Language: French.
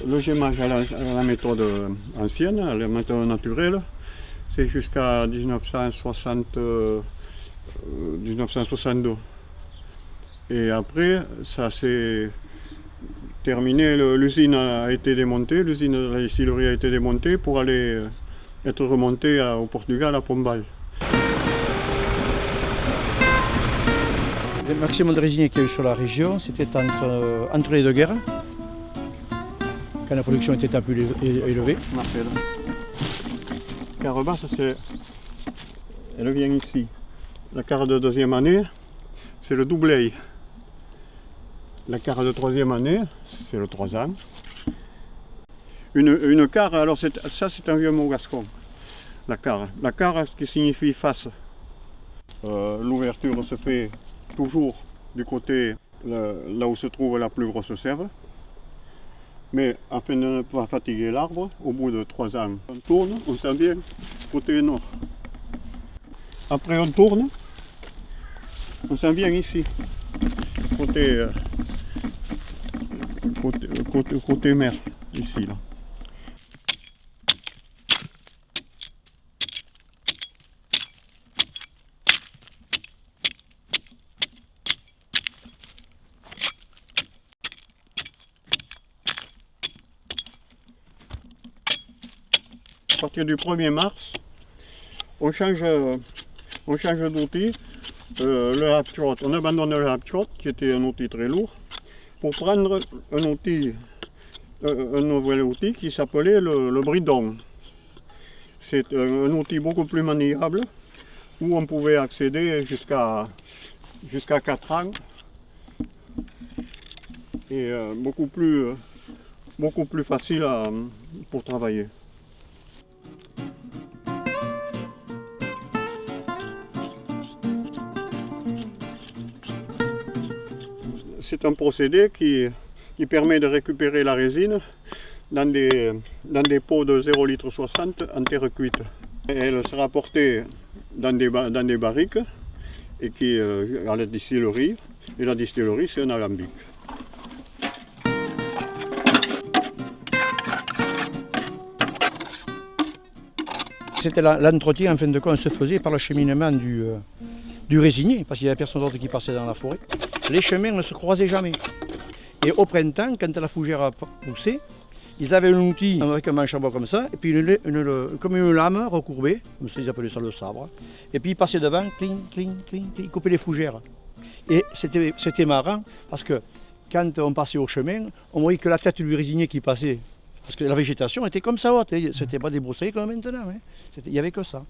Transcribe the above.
le gémage à la méthode ancienne, à la méthode naturelle, c'est jusqu'à 1962. Et après, ça s'est terminé, l'usine a été démontée, l'usine de la distillerie a été démontée pour aller être remontée au Portugal, à Pombal. Le maximum de résiniers qu'il y a eu sur la région, c'était entre les deux guerres, quand la production était un peu élevée. Marcel. Carre basse, elle vient ici. La carre de deuxième année, c'est le double. La carre de troisième année, c'est le 3 ans. Une carre, alors ça c'est un vieux mot gascon. La carre, ce qui signifie face. L'ouverture se fait toujours du côté là où se trouve la plus grosse serve. Mais afin de ne pas fatiguer l'arbre, au bout de 3 ans, on tourne, on s'en vient côté nord. Après on tourne, on s'en vient ici, côté mer, ici là. À partir du 1er mars, on change d'outil. Le half-trot, on abandonne le half-trot qui était un outil très lourd pour prendre un nouvel outil qui s'appelait le bridon. C'est un outil beaucoup plus maniable où on pouvait accéder jusqu'à 4 ans et beaucoup plus facile pour travailler. C'est un procédé qui permet de récupérer la résine dans des pots de 0,60 L en terre cuite. Elle sera portée dans des barriques et à la distillerie. Et la distillerie, c'est un alambic. C'était l'entretien, en fin de compte, se faisait par l'acheminement du résinier, parce qu'il n'y avait personne d'autre qui passait dans la forêt. Les chemins ne se croisaient jamais. Et au printemps, quand la fougère poussait, ils avaient un outil avec un manche à bois comme ça, et puis comme une lame recourbée, comme ça, ils appelaient ça le sabre. Et puis ils passaient devant, cling, cling, cling, cling, ils coupaient les fougères. Et c'était marrant, parce que quand on passait au chemin, on voyait que la tête du résinier qui passait. Parce que la végétation était comme ça haute, c'était pas débroussaillé comme maintenant, il n'y avait que ça.